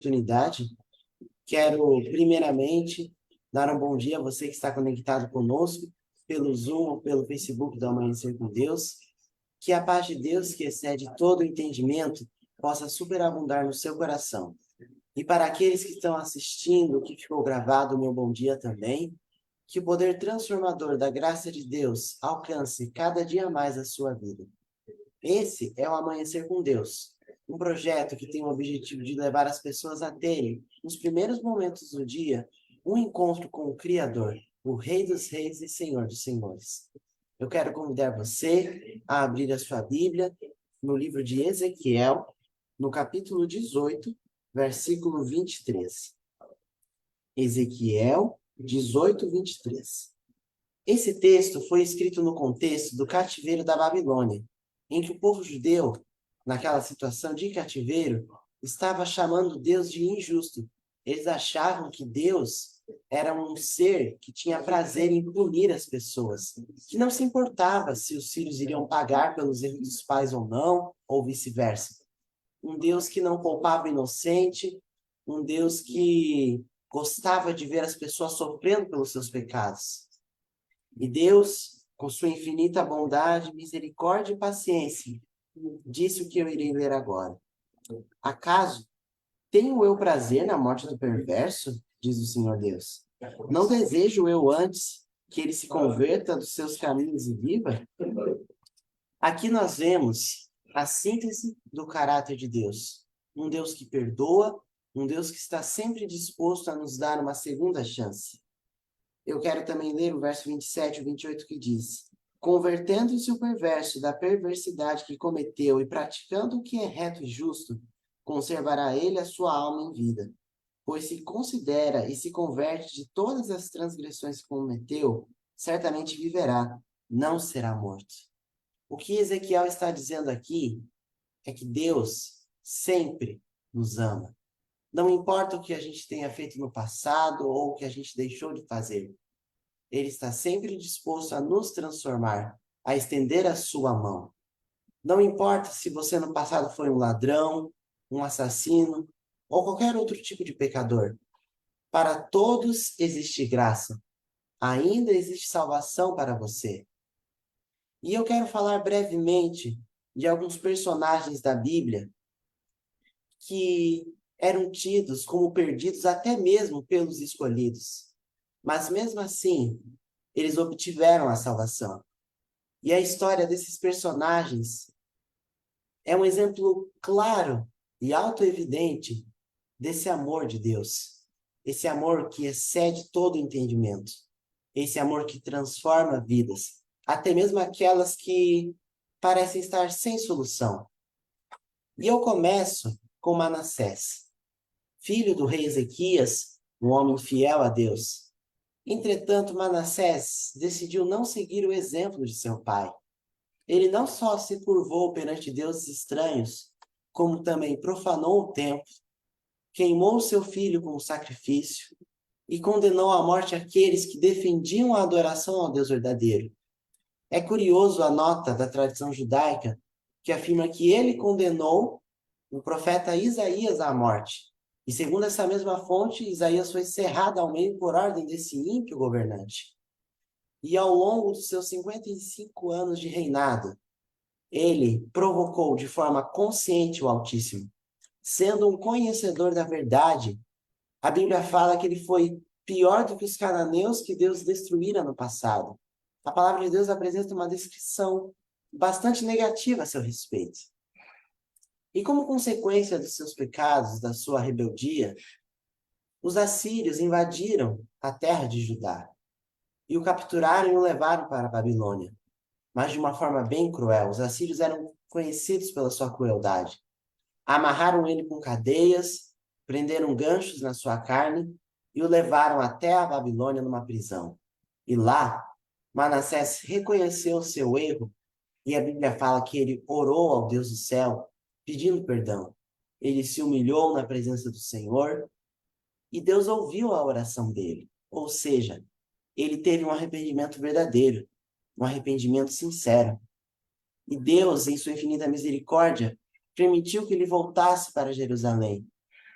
oportunidade. Quero, primeiramente, dar um bom dia a você que está conectado conosco, pelo Zoom ou pelo Facebook do Amanhecer com Deus. Que a paz de Deus, que excede todo o entendimento, possa superabundar no seu coração. E para aqueles que estão assistindo, que ficou gravado o meu bom dia também, que o poder transformador da graça de Deus alcance cada dia mais a sua vida. Esse é o Amanhecer com Deus, um projeto que tem o objetivo de levar as pessoas a terem, nos primeiros momentos do dia, um encontro com o Criador, o Rei dos Reis e Senhor dos Senhores. Eu quero convidar você a abrir a sua Bíblia no livro de Ezequiel, no capítulo 18, versículo 23. Ezequiel 18, 23. Esse texto foi escrito no contexto do cativeiro da Babilônia, em que o povo judeu, naquela situação de cativeiro, estava chamando Deus de injusto. Eles achavam que Deus era um ser que tinha prazer em punir as pessoas, que não se importava se os filhos iriam pagar pelos erros dos pais ou não, ou vice-versa. Um Deus que não poupava o inocente, um Deus que gostava de ver as pessoas sofrendo pelos seus pecados. E Deus, com sua infinita bondade, misericórdia e paciência, disse o que eu irei ler agora. Acaso tenho eu prazer na morte do perverso? Diz o Senhor Deus. Não desejo eu antes que ele se converta dos seus caminhos e viva? Aqui nós vemos a síntese do caráter de Deus. Um Deus que perdoa, um Deus que está sempre disposto a nos dar uma segunda chance. Eu quero também ler o verso 27 e 28 que diz: convertendo-se o perverso da perversidade que cometeu e praticando o que é reto e justo, conservará ele a sua alma em vida. Pois se considera e se converte de todas as transgressões que cometeu, certamente viverá, não será morto. O que Ezequiel está dizendo aqui é que Deus sempre nos ama. Não importa o que a gente tenha feito no passado ou o que a gente deixou de fazer. Ele está sempre disposto a nos transformar, a estender a sua mão. Não importa se você no passado foi um ladrão, um assassino ou qualquer outro tipo de pecador. Para todos existe graça. Ainda existe salvação para você. E eu quero falar brevemente de alguns personagens da Bíblia que eram tidos como perdidos até mesmo pelos escolhidos. Mas mesmo assim, eles obtiveram a salvação. E a história desses personagens é um exemplo claro e autoevidente desse amor de Deus. Esse amor que excede todo entendimento. Esse amor que transforma vidas, até mesmo aquelas que parecem estar sem solução. E eu começo com Manassés, filho do rei Ezequias, um homem fiel a Deus. Entretanto, Manassés decidiu não seguir o exemplo de seu pai. Ele não só se curvou perante deuses estranhos, como também profanou o templo, queimou seu filho como sacrifício e condenou à morte aqueles que defendiam a adoração ao Deus verdadeiro. É curioso a nota da tradição judaica que afirma que ele condenou o profeta Isaías à morte. E segundo essa mesma fonte, Isaías foi cerrado ao meio por ordem desse ímpio governante. E ao longo dos seus 55 anos de reinado, ele provocou de forma consciente o Altíssimo. Sendo um conhecedor da verdade, a Bíblia fala que ele foi pior do que os cananeus que Deus destruíra no passado. A palavra de Deus apresenta uma descrição bastante negativa a seu respeito. E como consequência dos seus pecados, da sua rebeldia, os assírios invadiram a terra de Judá e o capturaram e o levaram para a Babilônia. Mas de uma forma bem cruel. Os assírios eram conhecidos pela sua crueldade. Amarraram ele com cadeias, prenderam ganchos na sua carne e o levaram até a Babilônia numa prisão. E lá, Manassés reconheceu seu erro e a Bíblia fala que ele orou ao Deus do céu, pedindo perdão. Ele se humilhou na presença do Senhor e Deus ouviu a oração dele. Ou seja, ele teve um arrependimento verdadeiro, um arrependimento sincero. E Deus, em sua infinita misericórdia, permitiu que ele voltasse para Jerusalém.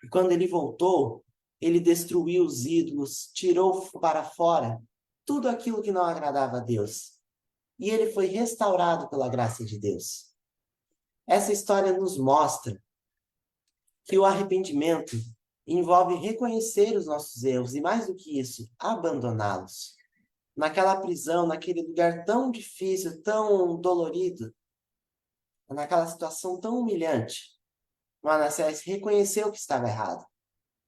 E quando ele voltou, ele destruiu os ídolos, tirou para fora tudo aquilo que não agradava a Deus. E ele foi restaurado pela graça de Deus. Essa história nos mostra que o arrependimento envolve reconhecer os nossos erros e, mais do que isso, abandoná-los. Naquela prisão, naquele lugar tão difícil, tão dolorido, naquela situação tão humilhante, Manassés reconheceu que estava errado.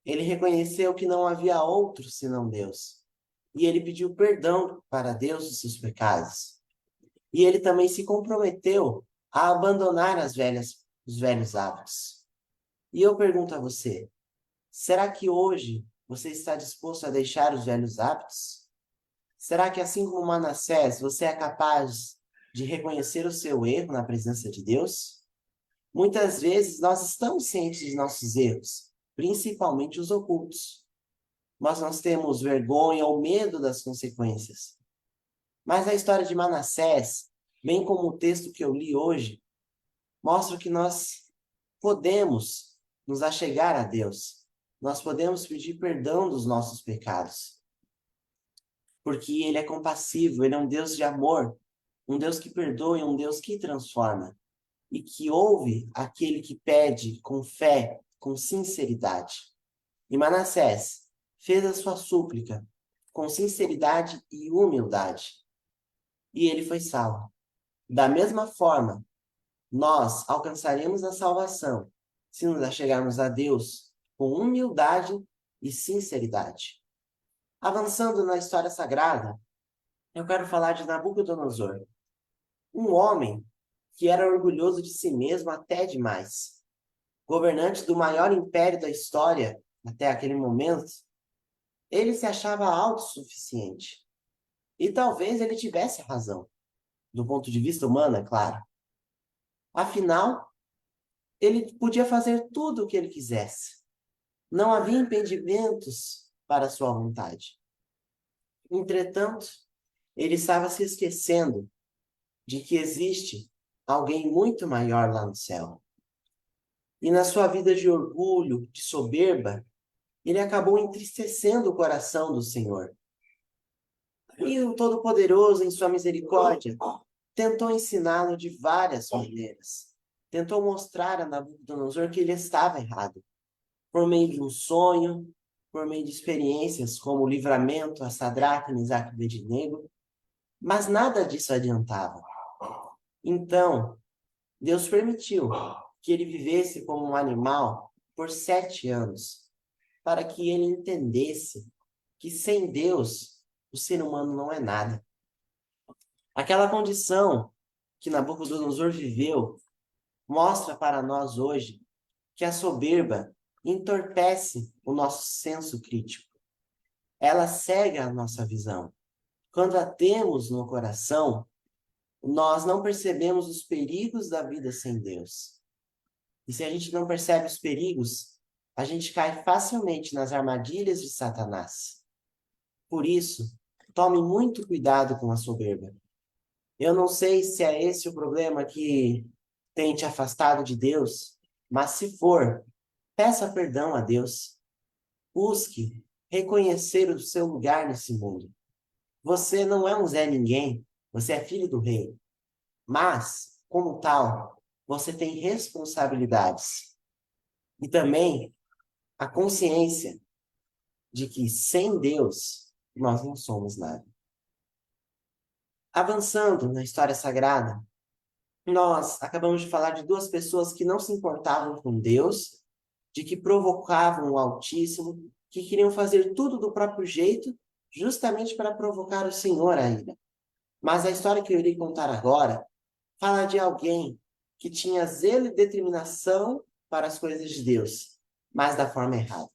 Ele reconheceu que não havia outro senão Deus. E ele pediu perdão para Deus dos seus pecados. E ele também se comprometeu a abandonar os velhos hábitos. E eu pergunto a você, será que hoje você está disposto a deixar os velhos hábitos? Será que, assim como Manassés, você é capaz de reconhecer o seu erro na presença de Deus? Muitas vezes nós estamos cientes de nossos erros, principalmente os ocultos. Mas nós temos vergonha ou medo das consequências. Mas a história de Manassés, bem como o texto que eu li hoje, mostra que nós podemos nos achegar a Deus. Nós podemos pedir perdão dos nossos pecados. Porque Ele é compassivo, Ele é um Deus de amor, um Deus que perdoa e um Deus que transforma. E que ouve aquele que pede com fé, com sinceridade. E Manassés fez a sua súplica com sinceridade e humildade. E ele foi salvo. Da mesma forma, nós alcançaremos a salvação se nos achegarmos a Deus com humildade e sinceridade. Avançando na história sagrada, eu quero falar de Nabucodonosor, um homem que era orgulhoso de si mesmo até demais. Governante do maior império da história até aquele momento, ele se achava autossuficiente. E talvez ele tivesse razão, do ponto de vista humano, é claro. Afinal, ele podia fazer tudo o que ele quisesse. Não havia impedimentos para a sua vontade. Entretanto, ele estava se esquecendo de que existe alguém muito maior lá no céu. E na sua vida de orgulho, de soberba, ele acabou entristecendo o coração do Senhor. E o Todo-Poderoso, em sua misericórdia, tentou ensiná-lo de várias maneiras. Tentou mostrar a Nabucodonosor que ele estava errado. Por meio de um sonho, por meio de experiências como o livramento a Sadraque, Mesaque e Abednego. Mas nada disso adiantava. Então, Deus permitiu que ele vivesse como um animal por 7 anos, para que ele entendesse que sem Deus, o ser humano não é nada. Aquela condição que Nabucodonosor viveu mostra para nós hoje que a soberba entorpece o nosso senso crítico. Ela cega a nossa visão. Quando a temos no coração, nós não percebemos os perigos da vida sem Deus. E se a gente não percebe os perigos, a gente cai facilmente nas armadilhas de Satanás. Por isso, tome muito cuidado com a soberba. Eu não sei se é esse o problema que tem te afastado de Deus, mas se for, peça perdão a Deus. Busque reconhecer o seu lugar nesse mundo. Você não é um Zé Ninguém, você é filho do rei. Mas, como tal, você tem responsabilidades. E também a consciência de que sem Deus nós não somos nada. Avançando na história sagrada, nós acabamos de falar de duas pessoas que não se importavam com Deus, de que provocavam o Altíssimo, que queriam fazer tudo do próprio jeito, justamente para provocar o Senhor a ira. Mas a história que eu irei contar agora fala de alguém que tinha zelo e determinação para as coisas de Deus, mas da forma errada.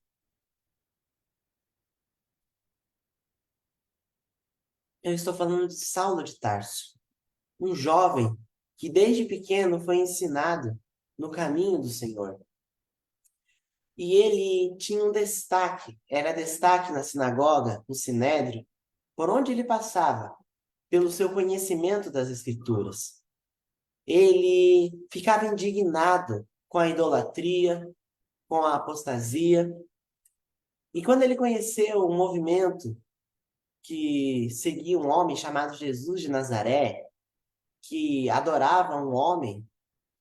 Eu estou falando de Saulo de Tarso, um jovem que desde pequeno foi ensinado no caminho do Senhor. E ele tinha um destaque, era destaque na sinagoga, no sinédrio, por onde ele passava, pelo seu conhecimento das Escrituras. Ele ficava indignado com a idolatria, com a apostasia. E quando ele conheceu um movimento que seguia um homem chamado Jesus de Nazaré, que adorava um homem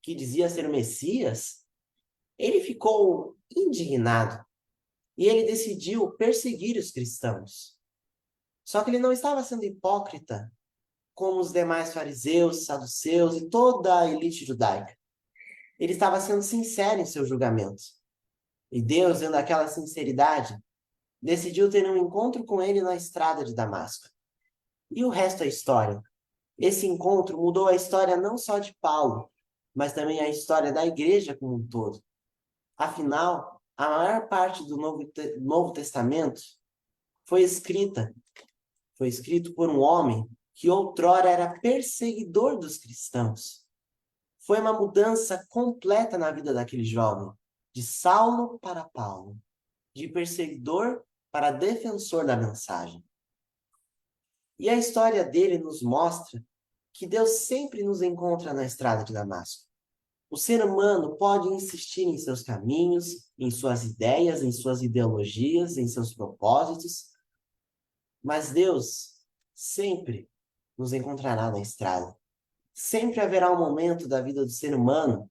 que dizia ser o Messias, ele ficou indignado e ele decidiu perseguir os cristãos. Só que ele não estava sendo hipócrita como os demais fariseus, saduceus e toda a elite judaica. Ele estava sendo sincero em seu julgamento. E Deus, vendo aquela sinceridade, decidiu ter um encontro com ele na estrada de Damasco. E o resto é história. Esse encontro mudou a história não só de Paulo, mas também a história da igreja como um todo. Afinal, a maior parte do Novo Testamento foi escrito por um homem que outrora era perseguidor dos cristãos. Foi uma mudança completa na vida daquele jovem, de Saulo para Paulo, de perseguidor para defensor da mensagem. E a história dele nos mostra que Deus sempre nos encontra na estrada de Damasco. O ser humano pode insistir em seus caminhos, em suas ideias, em suas ideologias, em seus propósitos, mas Deus sempre nos encontrará na estrada. Sempre haverá um momento da vida do ser humano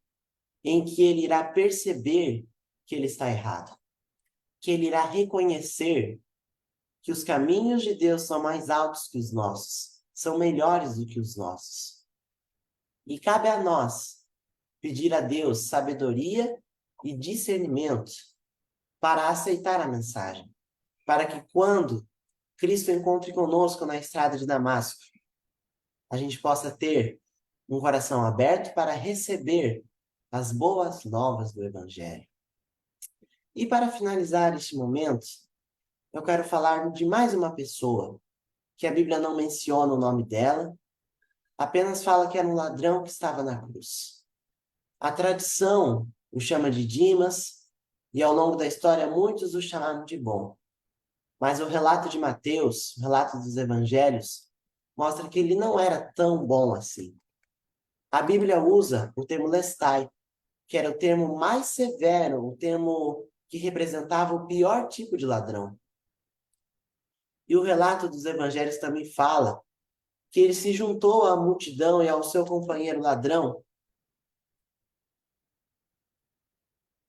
em que ele irá perceber que ele está errado, que ele irá reconhecer que os caminhos de Deus são mais altos que os nossos, são melhores do que os nossos. E cabe a nós pedir a Deus sabedoria e discernimento para aceitar a mensagem, para que quando Cristo encontre conosco na estrada de Damasco, a gente possa ter um coração aberto para receber as boas novas do Evangelho. E para finalizar este momento, eu quero falar de mais uma pessoa, que a Bíblia não menciona o nome dela, apenas fala que era um ladrão que estava na cruz. A tradição o chama de Dimas, e ao longo da história muitos o chamaram de bom. Mas o relato de Mateus, o relato dos evangelhos, mostra que ele não era tão bom assim. A Bíblia usa o termo lestai, que era o termo mais severo, o termo que representava o pior tipo de ladrão. E o relato dos evangelhos também fala que ele se juntou à multidão e ao seu companheiro ladrão,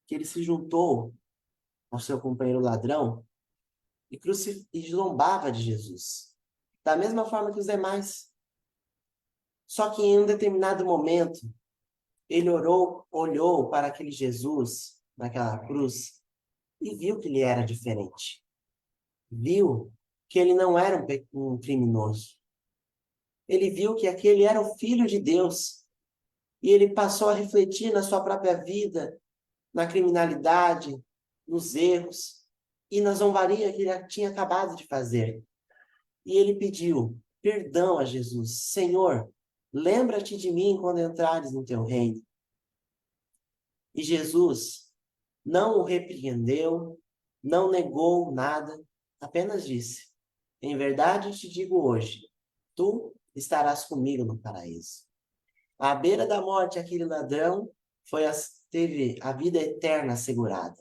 que ele se juntou ao seu companheiro ladrão e zombava de Jesus, da mesma forma que os demais. Só que em um determinado momento, ele olhou para aquele Jesus naquela cruz e viu que ele era diferente. Viu que ele não era um criminoso. Ele viu que aquele era o Filho de Deus. E ele passou a refletir na sua própria vida, na criminalidade, nos erros e na zombaria que ele tinha acabado de fazer. E ele pediu perdão a Jesus. Senhor, lembra-te de mim quando entrares no teu reino. E Jesus não o repreendeu, não negou nada, apenas disse: em verdade te digo hoje, tu estarás comigo no paraíso. À beira da morte, aquele ladrão teve a vida eterna assegurada.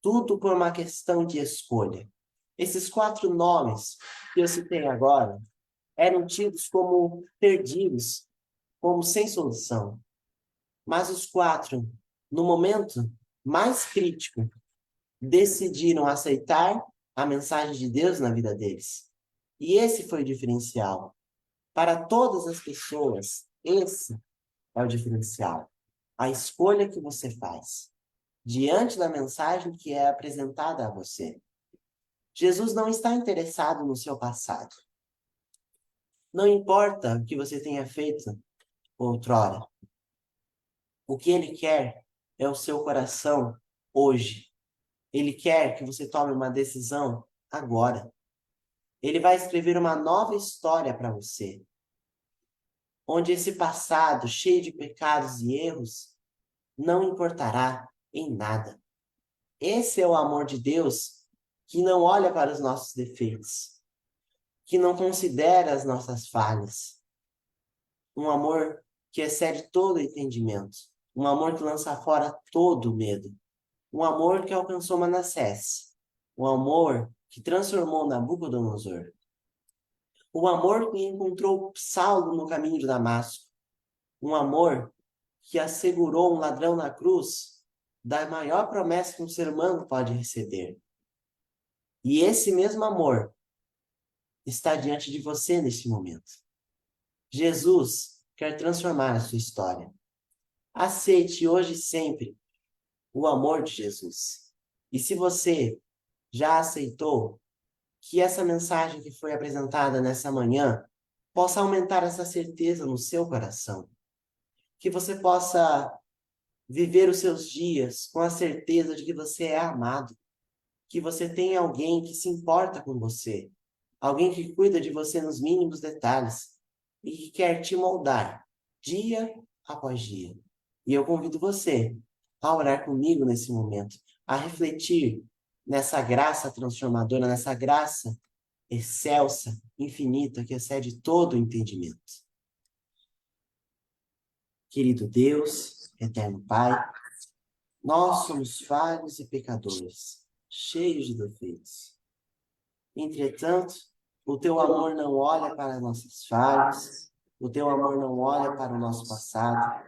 Tudo por uma questão de escolha. Esses 4 nomes que eu citei agora eram tidos como perdidos, como sem solução. Mas os 4, no momento mais crítico, decidiram aceitar a mensagem de Deus na vida deles. E esse foi o diferencial. Para todas as pessoas, esse é o diferencial. A escolha que você faz diante da mensagem que é apresentada a você. Jesus não está interessado no seu passado. Não importa o que você tenha feito outrora. O que ele quer é o seu coração hoje. Ele quer que você tome uma decisão agora. Ele vai escrever uma nova história para você, onde esse passado cheio de pecados e erros não importará em nada. Esse é o amor de Deus que não olha para os nossos defeitos, que não considera as nossas falhas. Um amor que excede todo entendimento. Um amor que lança fora todo medo. Um amor que alcançou Manassés. Um amor que transformou Nabucodonosor. Um amor que encontrou Saulo no caminho de Damasco. Um amor que assegurou um ladrão na cruz da maior promessa que um ser humano pode receber. E esse mesmo amor está diante de você neste momento. Jesus quer transformar a sua história. Aceite hoje e sempre o amor de Jesus. E se você já aceitou, que essa mensagem que foi apresentada nessa manhã possa aumentar essa certeza no seu coração. Que você possa viver os seus dias com a certeza de que você é amado. Que você tem alguém que se importa com você. Alguém que cuida de você nos mínimos detalhes e que quer te moldar dia após dia. E eu convido você a orar comigo nesse momento, a refletir nessa graça transformadora, nessa graça excelsa, infinita, que excede todo o entendimento. Querido Deus, eterno Pai, nós somos falhos e pecadores, cheios de defeitos. Entretanto, o teu amor não olha para nossas falhas, o teu amor não olha para o nosso passado.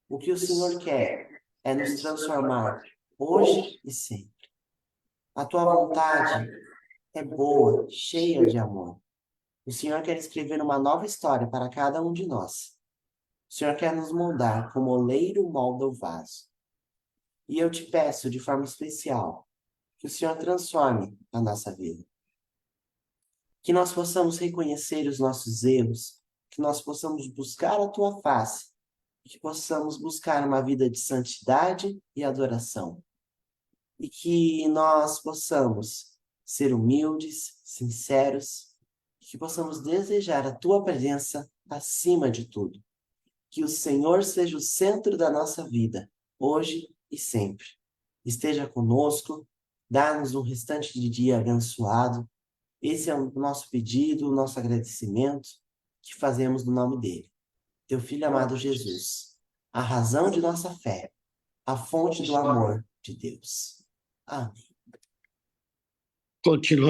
O que o Senhor quer é nos transformar hoje e sempre. A tua vontade é boa, cheia de amor. O Senhor quer escrever uma nova história para cada um de nós. O Senhor quer nos moldar como o oleiro molda o vaso. E eu te peço de forma especial que o Senhor transforme a nossa vida. Que nós possamos reconhecer os nossos erros, que nós possamos buscar a tua face, e que possamos buscar uma vida de santidade e adoração. E que nós possamos ser humildes, sinceros, e que possamos desejar a tua presença acima de tudo. Que o Senhor seja o centro da nossa vida, hoje e sempre. Esteja conosco, dá-nos um restante de dia abençoado. Esse é o nosso pedido, o nosso agradecimento que fazemos no nome dele. Teu Filho amado Jesus, a razão de nossa fé, a fonte do amor de Deus. Amém. Continua.